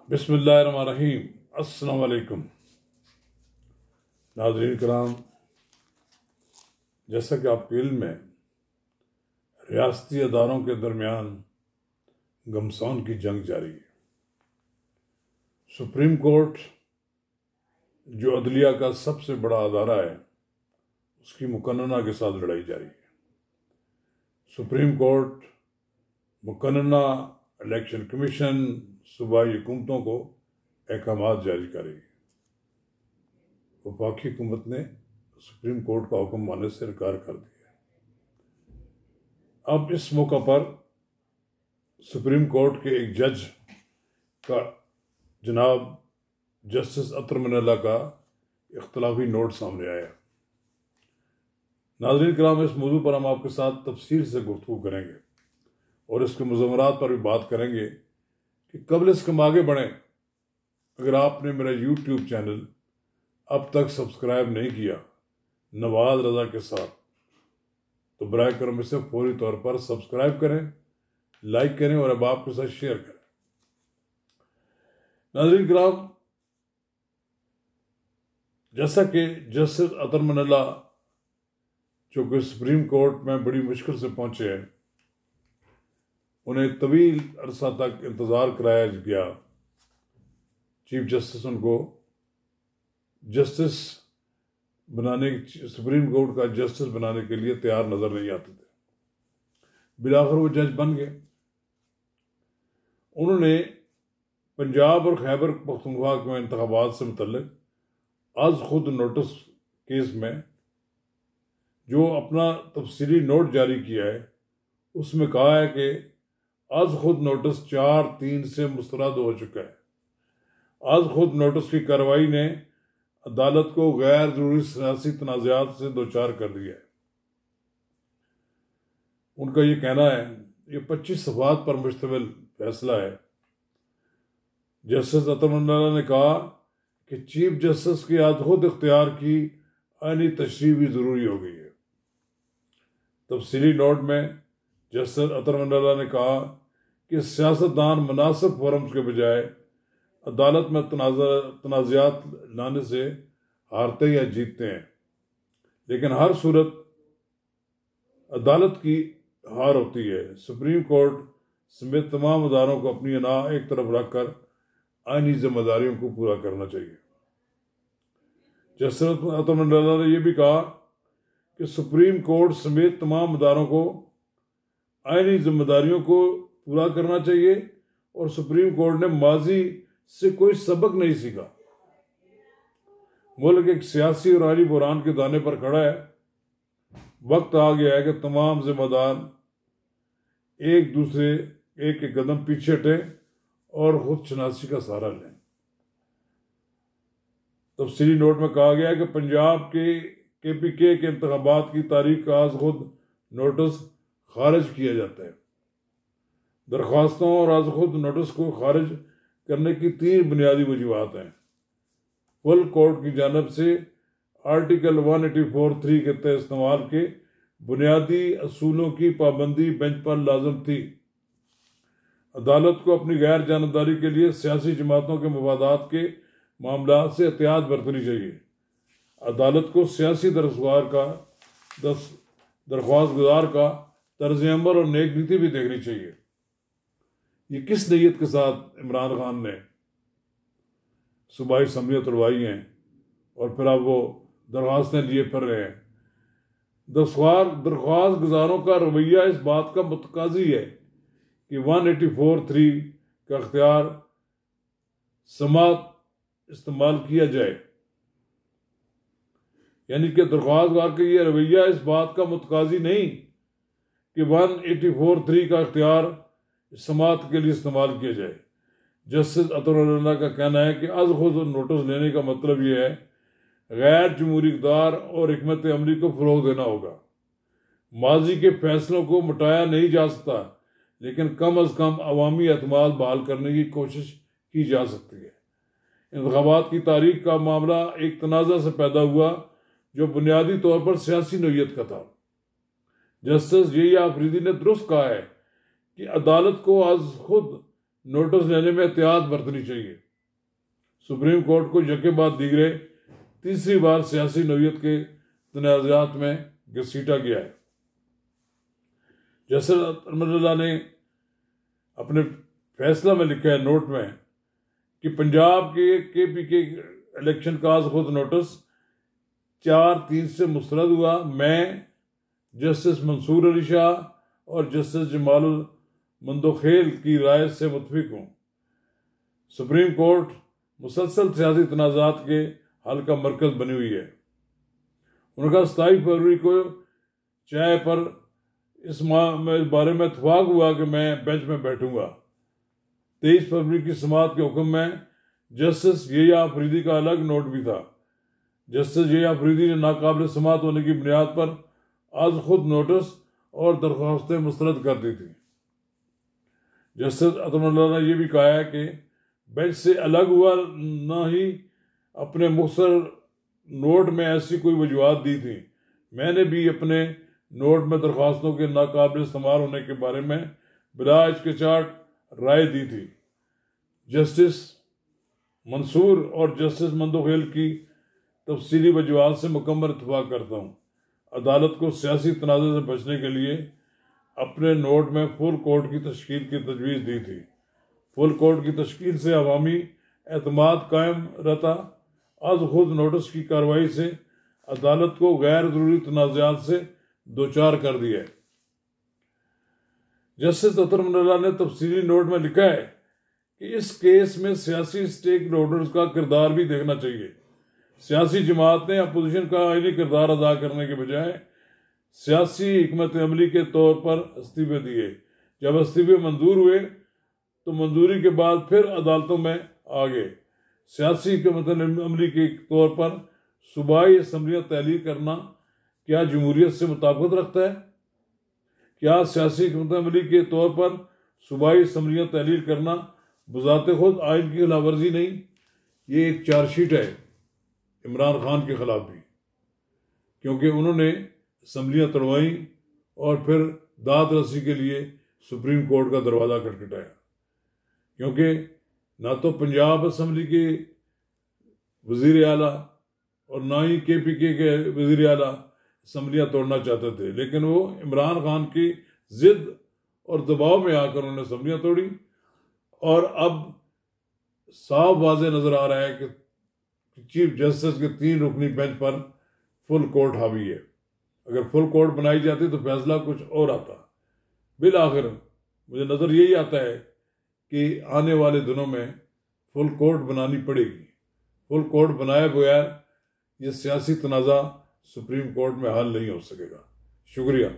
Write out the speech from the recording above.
बिस्मिल्लाहिर्रहमानिर्रहीम। अस्सलाम वालेकुम नाज़रीन कराम, जैसा कि आपके इल्म में रियासती अदारों के दरमियान घमसान की जंग जारी है। सुप्रीम कोर्ट जो अदलिया का सबसे बड़ा अदारा है, उसकी मुकन्नना के साथ लड़ाई जारी है। सुप्रीम कोर्ट मुकन्नना इलेक्शन कमीशन सूबाई हुकूमतों को अहकामात जारी करेगी। वफाकी हुकूमत ने सुप्रीम कोर्ट का हुक्म मानने से इनकार कर दिया। अब इस मौका पर सुप्रीम कोर्ट के एक जज का जनाब जस्टिस अतर मिनल्ला का इख्तलाफी नोट सामने आया। नाज़रीन कराम, इस मौजू पर हम आपके साथ तफसील से गुफ्तगू करेंगे और इसके मुज़म्मरात पर भी बात करेंगे कि कबल इसके हम आगे बढ़ें, अगर आपने मेरा यूट्यूब चैनल अब तक सब्सक्राइब नहीं किया नवाज रज़ा के साथ, तो बराए करम इसे फौरी तौर पर सब्सक्राइब करें, लाइक करें और अब आपके साथ शेयर करें। नाज़रीन कराम, जैसा कि जस्टिस अतर मिनल्ला जो कि सुप्रीम कोर्ट में बड़ी मुश्किल से पहुंचे हैं, उन्हें तवील अरसा तक इंतज़ार कराया गया। चीफ जस्टिस उनको जस्टिस बनाने, सुप्रीम कोर्ट का जस्टिस बनाने के लिए तैयार नज़र नहीं आते थे। बिलाखिर वो जज बन गए। उन्होंने पंजाब और खैबर पख्तूनख्वा के इंतखाबात से मुतल्लिक आज खुद नोटिस केस में जो अपना तफसीली नोट जारी किया है, उसमें कहा है कि आज खुद नोटिस 4/3 से मुस्तरद हो चुका है। आज खुद नोटिस की कार्रवाई ने अदालत को गैर जरूरी सियासी तनाज़ात से दो चार कर दिया है। उनका ये कहना है, ये 25 सफ़हात पर मुश्तमिल फैसला है। जस्टिस अतर मिनल्ला ने कहा कि चीफ जस्टिस की आज खुद इख्तियार की आईनी तशरीह भी ज़रूरी हो गई है। तफसीली नोट में जस्टिस अतर मिनल्ला ने कहा कि सियासतदान मुनासिब फोरम्स के बजाय अदालत में तनाज़ात लाने से हारते या जीतते हैं, लेकिन हर सूरत अदालत की हार होती है। सुप्रीम कोर्ट समेत तमाम अदारों को अपनी अना एक तरफ रखकर आईनी जिम्मेदारियों को पूरा करना चाहिए। जस्टिस अतर मिनल्ला ने यह भी कहा कि सुप्रीम कोर्ट समेत तमाम अदारों को आईनी जिम्मेदारियों को पूरा करना चाहिए और सुप्रीम कोर्ट ने माजी से कोई सबक नहीं सीखा। मुल्क एक सियासी और आईनी बुरान के दाने पर खड़ा है। वक्त आ गया है कि तमाम जिम्मेदार एक दूसरे एक कदम पीछे हटें और खुद शनासी का सहारा लें। तफसीली नोट में कहा गया है कि पंजाब के KPK के इंतखाबात की तारीख का आज खुद नोटिस खारिज किया जाता है। दरख्वास्तों और आज खुद नोटिस को खारिज करने की 3 बुनियादी वजूहात हैं। फुल कोर्ट की जानब से आर्टिकल 184(3) के तहत इस्तेमाल के बुनियादी असूलों की पाबंदी बेंच पर लाजम थी। अदालत को अपनी गैर जानबदारी के लिए सियासी जमातों के मफादात के मामला से एहतियात बरतनी चाहिए। अदालत को सियासी दरख्वास्त गुजार का तर्ज अमल और नेक नीति भी देखनी चाहिए। ये किस नीयत के साथ इमरान खान ने सूबाई असम्बलियाँ तोड़वाई हैं और फिर अब वो दरख्वास्तें लिए फिर रहे हैं। दरख्वास्त गुजारों का रवैया इस बात का मुतकाजी है कि 184(3) का अख्तियार समात इस्तेमाल किया जाए, यानी कि दरख्वास्त गुजार का यह रवैया इस बात का मुतकाजी नहीं कि 184(3) का अख्तियार समात के लिए इस्तेमाल किया जाए। जस्टिस अतर मिनल्ला का कहना है कि आज खुद नोटिस लेने का मतलब यह है गैर जमहूरी इक़्तिदार और हिकमत अमली को फ़रोग़ देना होगा। माजी के फैसलों को मिटाया नहीं जा सकता, लेकिन कम अज़ कम अवामी एतमाद बहाल करने की कोशिश की जा सकती है। इंतखाबात की तारीख का मामला एक तनाज़ा से पैदा हुआ जो बुनियादी तौर पर सियासी नोयत का था। Justice J.E. आफरीदी ने दुरुस्त कहा है कि अदालत को आज खुद नोटिस लेने में एहतियात बरतनी चाहिए। सुप्रीम कोर्ट को यके बाद दीगरे तीसरी बार सियासी नौयत के तनाज़ात में घसीटा गया है। जस्टिस अतमरुल्लाह ने अपने फैसला में लिखा है नोट में कि पंजाब के KPK इलेक्शन का आज खुद नोटिस 4/3 से मुस्तरद हुआ। मैं जस्टिस मंसूर अली शाह और जस्टिस जमालुल मंदोखेल की राय से मुतफिक हूँ। सुप्रीम कोर्ट मुसलसल सियासी तनाज़ात के हल का मरकज बनी हुई है। उनका 27 फरवरी को चाय पर इस बारे में इत्तफाक हुआ कि मैं बेंच में बैठूंगा। 23 फरवरी की समाअत के हुक्म में जस्टिस यहिया अफरीदी का अलग नोट भी था। जस्टिस यहिया अफरीदी ने नाकाबिल समाअत होने की बुनियाद पर आज खुद नोटिस और दरख्वास्तें मुस्तरद कर दी थी। जस्टिस अतमरुल्लाह ने यह भी कहा है कि बेंच से अलग हुआ न ही अपने मुख्तर नोट में ऐसी कोई वजूहत दी थी। मैंने भी अपने नोट में दरख्वास्तों के नाकाबिल इस्तेमाल होने के बारे में बिला हिचकिचाहट राय दी थी। जस्टिस मंसूर और जस्टिस मंदोखेल की तफसीली वजूहत से मुकम्मल इत्तफाक करता हूँ। अदालत को सियासी तनाज़े से बचने के लिए अपने नोट में फुल कोर्ट की तश्कील की तजवीज़ दी थी। फुल कोर्ट की तश्कील से अवामी एतमाद कायम रहता। आज खुद नोटिस की कार्रवाई से अदालत को गैर ज़रूरी तनाज़ात से दोचार कर दिया है। जस्टिस अतमरुल्लाह ने तफसीली नोट में लिखा है कि इस केस में सियासी स्टेक होल्डर्स का किरदार भी देखना चाहिए। सियासी जमात ने अपोजिशन का आईनी किरदार अदा करने के बजाय सियासी हिकमत अमली के तौर पर इस्तीफे दिए। जब इस्तीफे मंजूर हुए तो मंजूरी के बाद फिर अदालतों में आ गए। सियासी हिकमत अमली के तौर पर सूबाई असम्बलियाँ तहलील करना क्या जमहूरियत से मुताबिकत रखता है? क्या सियासी हिकमत अमली के तौर पर सूबाई असम्बलियाँ तहलील करना बज़ाते खुद आइन की खिलाफवर्जी नहीं? ये एक चार्जशीट है इमरान खान के खिलाफ भी, क्योंकि उन्होंने असम्बलियाँ तोड़वाई और फिर दाद रसी के लिए सुप्रीम कोर्ट का दरवाज़ा खटखटाया। क्योंकि ना तो पंजाब असम्बली के वज़ीर आला और ना ही KPK के वज़ीर आला असम्बलियाँ तोड़ना चाहते थे, लेकिन वो इमरान खान की ज़िद और दबाव में आकर उन्होंने असम्बलियाँ तोड़ी। और अब साफ वाज़ेह नज़र आ रहा है कि चीफ जस्टिस के 3 रुकनी बेंच पर फुल कोर्ट हावी है। अगर फुल कोर्ट बनाई जाती तो फैसला कुछ और आता। बिल आखिर मुझे नज़र यही आता है कि आने वाले दिनों में फुल कोर्ट बनानी पड़ेगी। फुल कोर्ट बनाए बगैर ये सियासी तनाज़ा सुप्रीम कोर्ट में हल नहीं हो सकेगा। शुक्रिया।